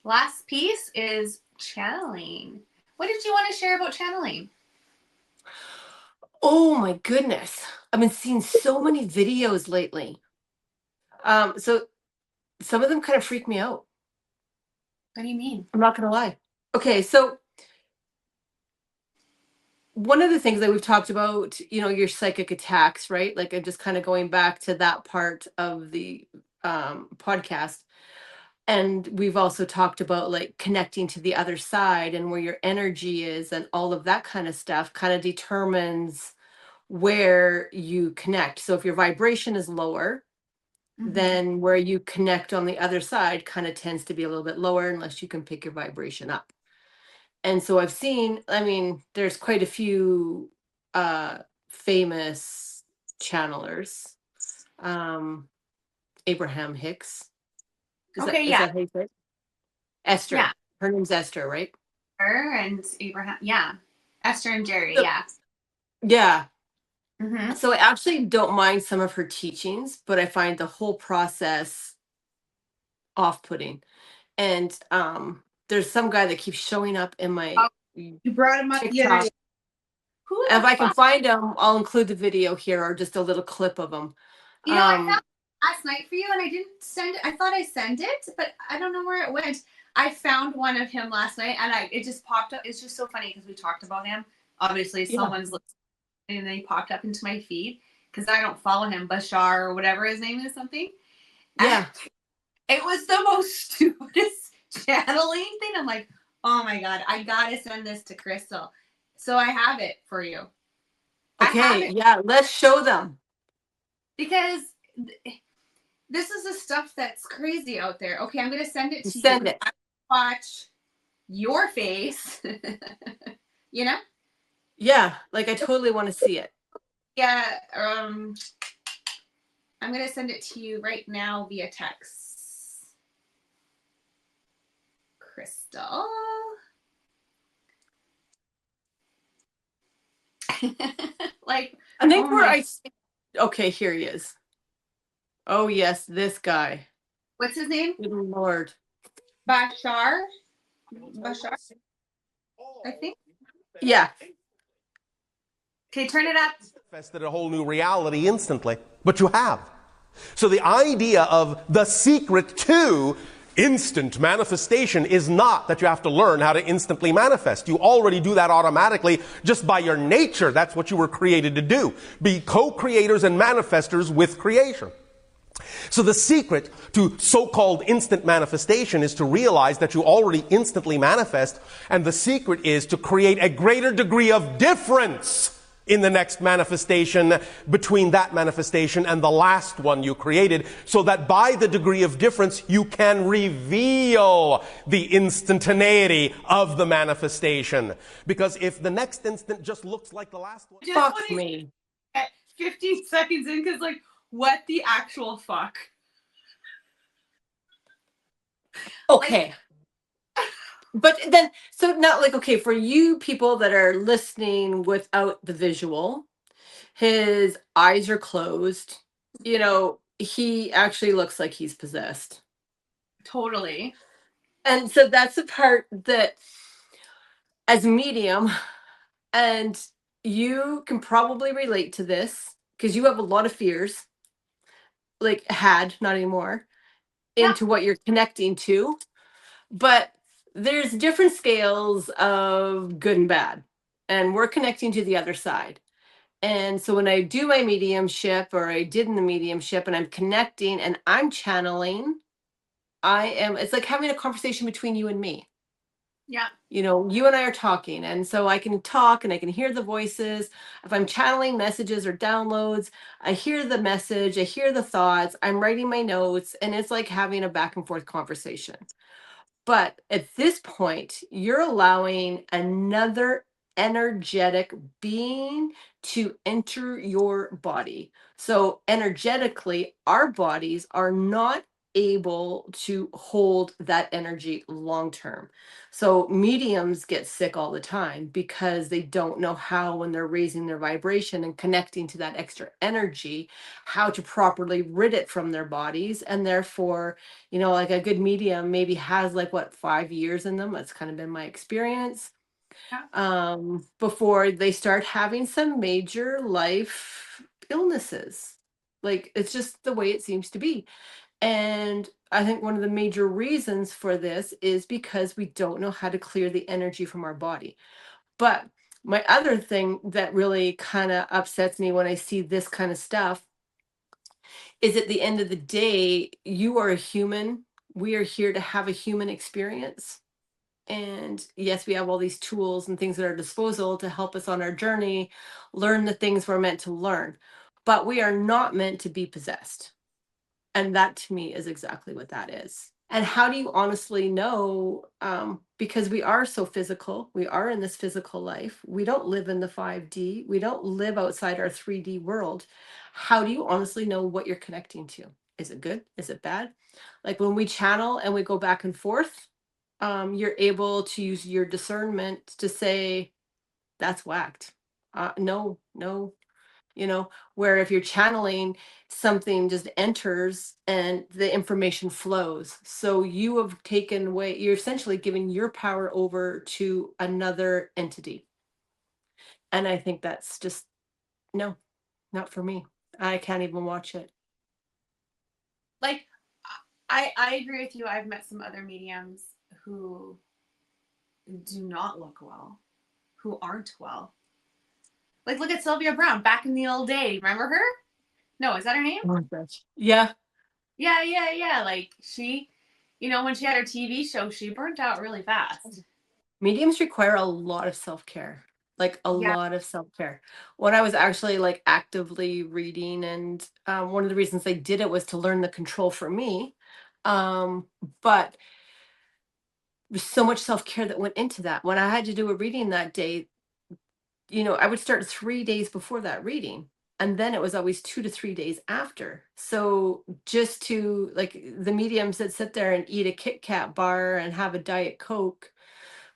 Last piece is channeling. What did you want to share about channeling? Oh my goodness. I've been seeing so many videos lately. So some of them kind of freak me out. What do you mean? I'm not gonna lie. Okay, so one of the things that we've talked about, your psychic attacks, right? Like I'm just kind of going back to that part of the podcast. And we've also talked about like connecting to the other side and where your energy is and all of that kind of stuff kind of determines where you connect. So if your vibration is lower, Mm-hmm. then where you connect on the other side kind of tends to be a little bit lower unless you can pick your vibration up. And so I've seen, I mean, there's quite a few uh famous channelers. Um Abraham Hicks. Okay, Is yeah. that how you say it? Yeah. Esther. Her name's Esther, right? Her and Abraham. Yeah. Esther and Jerry. So Yeah. yeah. Mm-hmm. So I actually don't mind some of her teachings, but I find the whole process off-putting. And there's some guy that keeps showing up in my Oh, you brought him up the other day. TikTok. Who And the if I can fuck? find him, I'll include the video here or just a little clip of him. You know, I found Um, it last night for you and I didn't send it. I thought I sent it, but I don't know where it went. I found one of him last night and it just popped up. It's just so funny because we talked about him. Obviously, yeah, someone's listening and then he popped up into my feed because I don't follow him, Bashar or whatever his name is, something. And yeah. it was the most stupidest channeling thing. I'm like, oh my God, I gotta send this to Crystal. So I have it for you. I have Okay, it yeah, let's show them. because this is the stuff that's crazy out there. Okay, I'm gonna send it to you Send because it. I watch your face. you know? Yeah, like I totally want to see it. Yeah. I'm gonna send it to you right now via text. Crystal. like, I think oh where my, I see, okay, here he is. Oh yes, this guy. what's his name? Good Lord. Bashar. Bashar, I think. Yeah. Okay, turn it up. Manifested a whole new reality instantly, but you have. So the idea of the secret to instant manifestation is not that you have to learn how to instantly manifest. You already do that automatically just by your nature. That's what you were created to do. Be co-creators and manifestors with creation. So the secret to so-called instant manifestation is to realize that you already instantly manifest, and the secret is to create a greater degree of difference in the next manifestation between that manifestation and the last one you created, so that by the degree of difference you can reveal the instantaneity of the manifestation. Because if the next instant just looks like the last one... Just Fuck want to me. get 15 seconds in because, like, what the actual fuck? Like, Okay. But then, so now, like, okay, for you people that are listening without the visual, his eyes are closed. He actually looks like he's possessed. totally. And so that's the part that, as a medium, and you can probably relate to this because you have a lot of fears, like, not anymore, Yeah. into what you're connecting to. But there's different scales of good and bad, and we're connecting to the other side. And so when I do my mediumship, or I did in the mediumship, and I'm connecting and I'm channeling, it's like having a conversation between you and me. Yeah. You and I are talking, and so I can talk and I can hear the voices. If I'm channeling messages or downloads, I hear the message, I hear the thoughts, I'm writing my notes, and it's like having a back and forth conversation. But at this point, you're allowing another energetic being to enter your body. So, energetically, our bodies are not able to hold that energy long term. So mediums get sick all the time because they don't know how, when they're raising their vibration and connecting to that extra energy, how to properly rid it from their bodies. And therefore, like a good medium maybe has like what, 5 years in them. That's kind of been my experience, Yeah. before they start having some major life illnesses. Like it's just the way it seems to be. And I think one of the major reasons for this is because we don't know how to clear the energy from our body. But my other thing that really kind of upsets me when I see this kind of stuff is, at the end of the day, you are a human. We are here to have a human experience. And yes, we have all these tools and things at our disposal to help us on our journey, learn the things we're meant to learn. But we are not meant to be possessed. And that to me is exactly what that is. And how do you honestly know? Because we are so physical, we are in this physical life. We don't live in the 5D, we don't live outside our 3D world. How do you honestly know what you're connecting to? Is it good? Is it bad? Like when we channel and we go back and forth, you're able to use your discernment to say, that's whacked. No, no, where if you're channeling, something just enters and the information flows. So you have taken away, you're essentially giving your power over to another entity. And I think that's just, no, not for me. I can't even watch it. Like, I agree with you. I've met some other mediums who do not look well, who aren't well. Like, look at Sylvia Brown back in the old day. Remember her? No, is that her name? Oh my gosh. Yeah. Yeah. Like, she, when she had her TV show, she burnt out really fast. Mediums require a lot of self-care, like a Yeah. lot of self-care. When I was actually like actively reading, and one of the reasons they did it was to learn the control for me. But there's so much self-care that went into that. When I had to do a reading that day, I would start 3 days before that reading. And then it was always 2 to 3 days after. So just to, like, the mediums that sit there and eat a Kit Kat bar and have a Diet Coke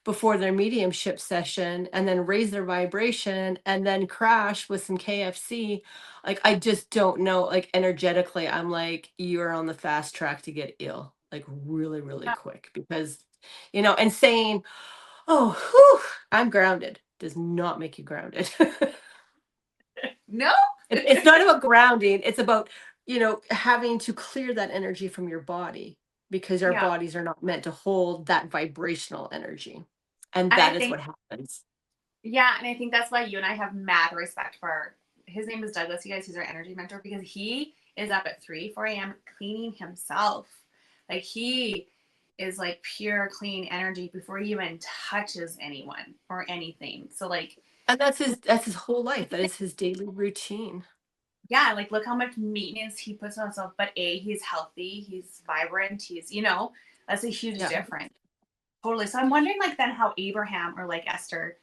before their mediumship session, and then raise their vibration and then crash with some KFC, like I just don't know. Like energetically, I'm like, you're on the fast track to get ill, like really, really Yeah. quick. Because, and saying, oh, whew, I'm grounded, does not make you grounded. No? It's not about grounding. It's about, having to clear that energy from your body, because our Yeah. bodies are not meant to hold that vibrational energy. And And I that is think, what happens. yeah, and I think that's why you and I have mad respect for his name is Douglas, you guys. He's our energy mentor because he is up at 4 a.m. cleaning himself. Like he is like pure clean energy before he even touches anyone or anything. So like, And that's his whole life. That is his daily routine. yeah, like look how much maintenance he puts on himself. But he's healthy, he's vibrant, that's a huge Yeah. difference. Totally. So I'm wondering like then how Abraham or like Esther,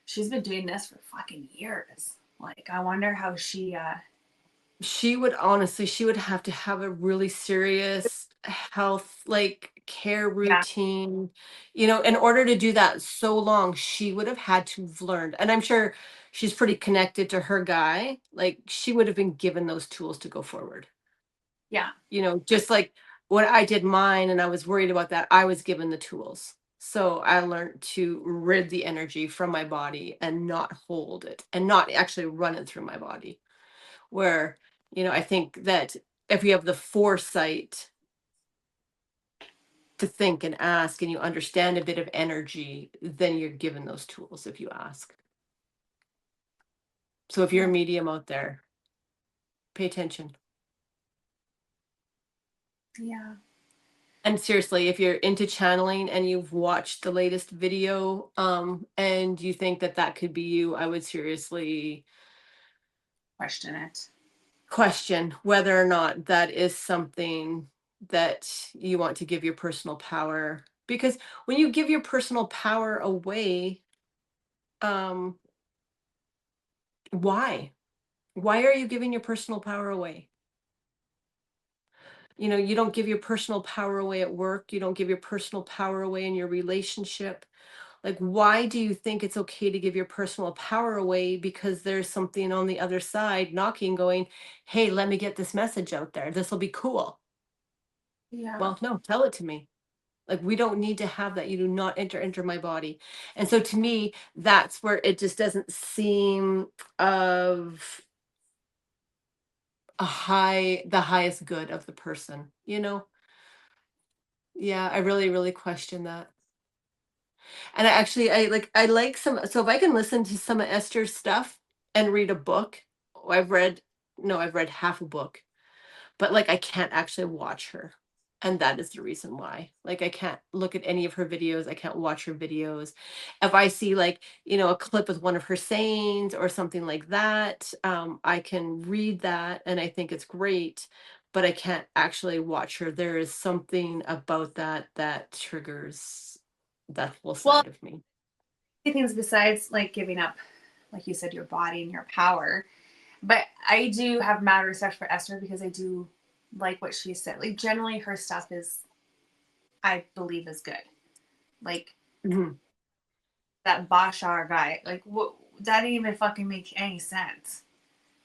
she's been doing this for fucking years. Like I wonder how She would have to have a really serious health, like, care yeah, routine. In order to do that so long, she would have had to have learned. And I'm sure she's pretty connected to her guy. Like she would have been given those tools to go forward. yeah, Just like when I did mine and I was worried about that, I was given the tools. So I learned to rid the energy from my body and not hold it and not actually run it through my body. Where, I think that if you have the foresight to think and ask and you understand a bit of energy, then you're given those tools if you ask. So if you're a yeah, medium out there, pay attention. yeah. And seriously, if you're into channeling and you've watched the latest video, and you think that that could be you, I would seriously Question it. question whether or not that is something that you want to give your personal power. Because when you give your personal power away, um, why? Why are you giving your personal power away? You know, you don't give your personal power away at work. You don't give your personal power away in your relationship. Like, why do you think it's okay to give your personal power away because there's something on the other side knocking, going, hey, let me get this message out there. This will be cool. Yeah. Well, no, tell it to me. Like, we don't need to have that. You do not enter my body. And so to me, that's where it just doesn't seem of the highest good of the person, you know? Yeah, I really, really question that. And I like some, so if I can listen to some of Esther's stuff and read a book, I've read, no, I've read half a book, but like I can't actually watch her. And that is the reason why. Like I can't look at any of her videos. I can't watch her videos. If I see like, you know, a clip with one of her sayings or something like that, I can read that and I think it's great, but I can't actually watch her. There is something about that that triggers that whole Well, side of me. things besides like giving up, like you said, your body and your power. But I do have mad respect for Esther because I do like what she said. Like generally her stuff is, I believe, is good. Like Mhm. that Bashar guy, like what, that didn't even fucking make any sense.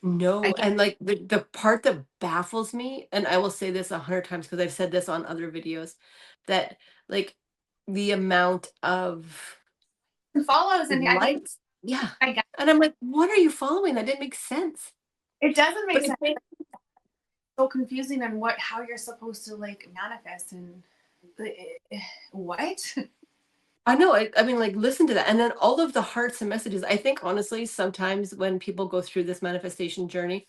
No, I and like the part that baffles me, and I will say this 100 times because I've said this on other videos, that like the amount of follows, and I think likes, yeah. I guess And I'm like, what are you following? That didn't make sense. it doesn't make But sense. It's so confusing on what how you're supposed to like manifest and what. I know, I mean, like, listen to that. And then all of the hearts and messages. I think honestly, sometimes when people go through this manifestation journey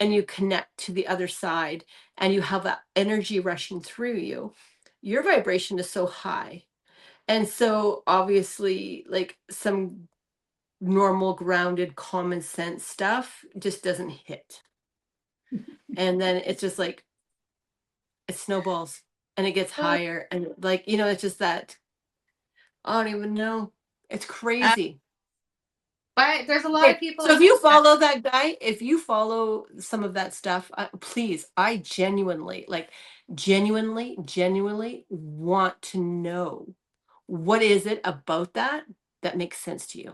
and you connect to the other side and you have that energy rushing through you, your vibration is so high. And so obviously, like some normal, grounded, common sense stuff just doesn't hit. And then it's just like it snowballs and it gets higher. And like, you know, it's just that I don't even know. It's crazy. But there's a lot of Okay, people so if you follow that guy, if you follow some of that stuff, please, I genuinely, like, genuinely want to know what is it about that that makes sense to you.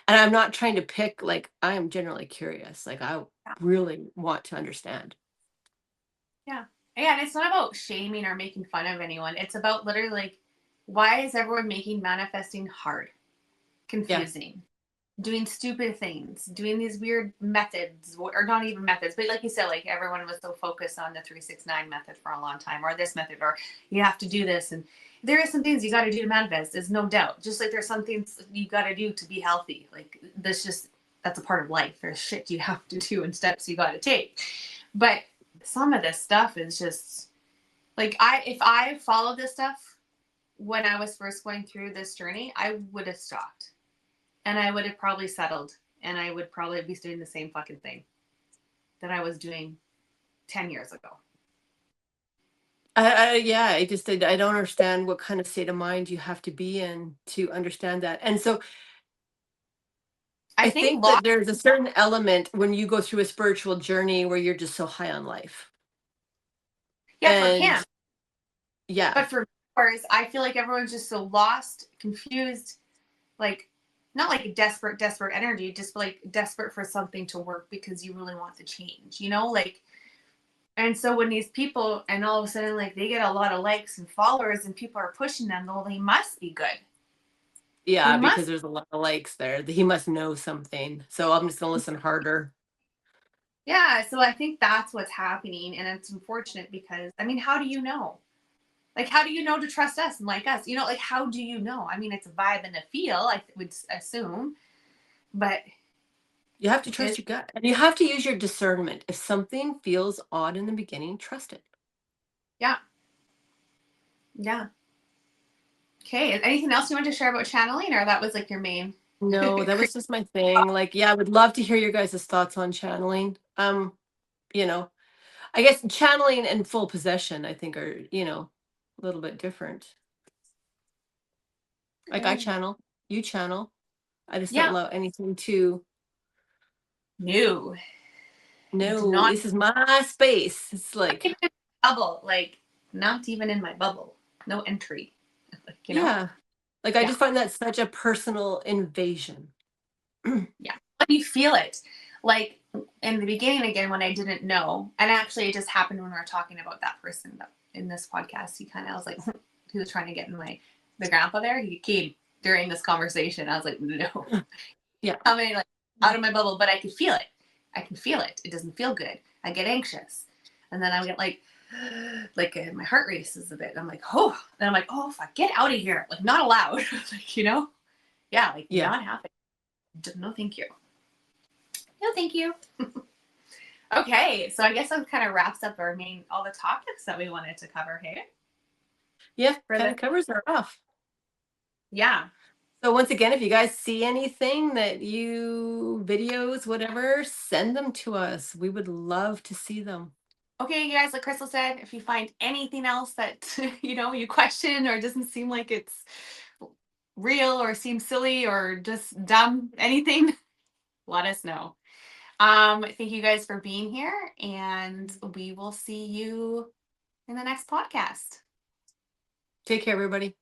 And I'm not trying to pick, like, I am generally curious. Like, I really want to understand. yeah. Yeah, and it's not about shaming or making fun of anyone. It's about literally like, why is everyone making manifesting hard, Yeah. confusing, doing stupid things, doing these weird methods, or not even methods, but like you said, like everyone was so focused on the 369 method for a long time, or this method, or you have to do this. And there are some things you got to do to manifest, there's no doubt. Just like there's some things you got to do to be healthy. Like that's a part of life. There's shit you have to do and steps you got to take. But some of this stuff is just like if I followed this stuff when I was first going through this journey, I would have stopped and I would have probably settled and I would probably be doing the same fucking thing that I was doing 10 years ago. Yeah, I don't understand what kind of state of mind you have to be in to understand that. And so I think think that there's a certain element when you go through a spiritual journey where you're just so high on life. yeah, for him. And yeah, But for viewers, I feel like everyone's just so lost, confused, like not like desperate energy, just like desperate for something to work because you really want to change, you know? Like, and so when these people and all of a sudden like they get a lot of likes and followers and people are pushing them, well, they must be good. yeah, because there's a lot of likes there. He must know something. So I'm just gonna listen harder. Yeah, so I think that's what's happening, and it's unfortunate because I mean, how do you know? Like, how do you know to trust us and like us? You know, like how do you know? I mean, it's a vibe and a feel, I would assume, but You have to trust your gut. And you have to use your discernment. If something feels odd in the beginning, trust it. yeah, yeah. Okay, anything else you want to share about channeling, or that was like your main? No, that was just my thing. Like, yeah, I would love to hear your guys' thoughts on channeling. You know, I guess channeling and full possession, I think, are, you know, a little bit different. Like I channel, you channel. I just don't Yeah. allow anything to. No. No, this is my space. It's like bubble, like not even in my bubble, no entry. Like, you know? Yeah. Like I Yeah. just find that such a personal invasion. Yeah. But you feel it. Like in the beginning, again, when I didn't know, and actually it just happened when we were talking about that person in this podcast. He kind of was like, he was trying to get in the grandpa there. He came during this conversation. I was like, no. Yeah. I mean, like out of my bubble, but I could feel it. I can feel it. It doesn't feel good. I get anxious. And then I get like my heart races a bit. And I'm like, oh, and I'm like, oh, fuck, get out of here. Like, not allowed. Like, you know? Yeah, like, Yeah. not happening. No, thank you. No, thank you. Okay, so I guess that kind of wraps up all the topics that we wanted to cover here. Yeah, For kind the- of covers her off. Yeah. So once again, if you guys see anything that videos, whatever, send them to us. We would love to see them. Okay, you guys, like Crystal said, if you find anything else that, you question or doesn't seem like it's real or seems silly or just dumb, anything, let us know. Thank you guys for being here, and we will see you in the next podcast. Take care, everybody.